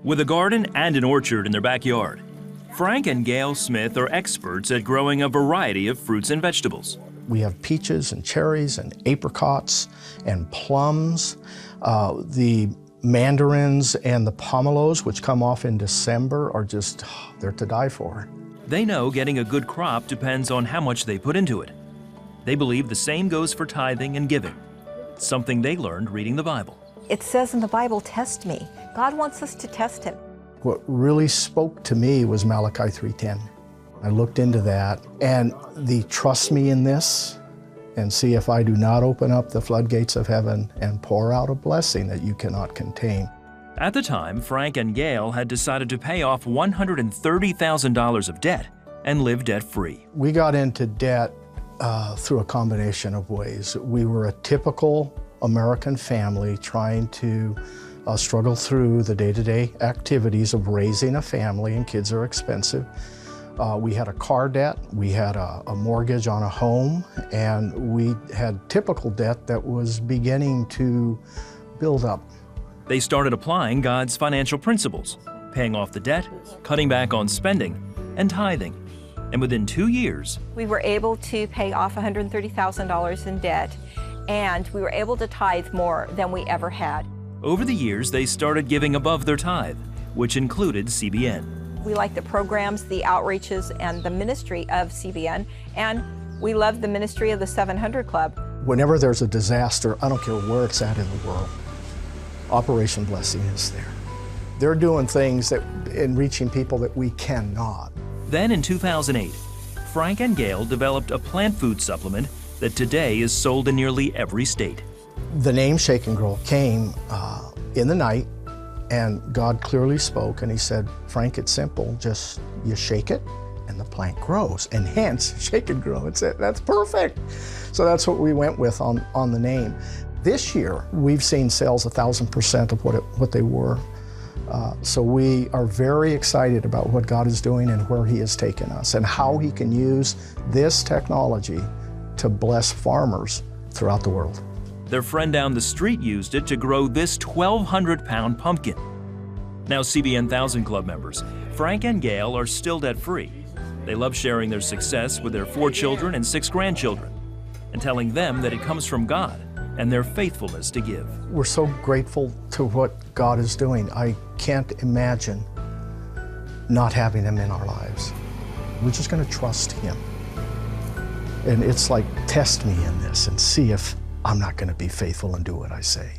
With a garden and an orchard in their backyard, Frank and Gail Smith are experts at growing a variety of fruits and vegetables. We have peaches and cherries and apricots and plums. The mandarins and the pomelos, which come off in December, are just, they're to die for. They know getting a good crop depends on how much they put into it. They believe the same goes for tithing and giving, something they learned reading the Bible. It says in the Bible, test me. God wants us to test him. What really spoke to me was Malachi 3:10. I looked into that, and the trust me in this and see if I do not open up the floodgates of heaven and pour out a blessing that you cannot contain. At the time, Frank and Gail had decided to pay off $130,000 of debt and live debt-free. We got into debt through a combination of ways. We were a typical American family trying to struggle through the day-to-day activities of raising a family, and kids are expensive. We had a car debt, we had a mortgage on a home, and we had typical debt that was beginning to build up. They started applying God's financial principles, paying off the debt, cutting back on spending, and tithing. And within 2 years, We were able to pay off $130,000 in debt, and we were able to tithe more than we ever had. over the years, they started giving above their tithe, which included CBN. We like the programs, the outreaches, and the ministry of CBN, and we love the ministry of the 700 Club. Whenever there's a disaster, I don't care where it's at in the world, Operation Blessing is there. They're doing things that in reaching people that we cannot. Then in 2008, Frank and Gail developed a plant food supplement that today is sold in nearly every state. The name Shake and Grow came in the night, and God clearly spoke, and he said, Frank, it's simple, just you shake it and the plant grows, and hence Shake and Grow. That's perfect. So that's what we went with on the name. This year, we've seen sales 1,000% of what they were. So we are very excited about what God is doing and where he has taken us and how he can use this technology to bless farmers throughout the world. Their friend down the street used it to grow this 1,200-pound pumpkin. Now CBN 1000 Club members, Frank and Gail are still debt-free. They love sharing their success with their 4 children and 6 grandchildren and telling them that it comes from God and their faithfulness to give. We're so grateful to what God is doing. I can't imagine not having him in our lives. We're just going to trust him. And it's like, test me in this and see if I'm not going to be faithful and do what I say.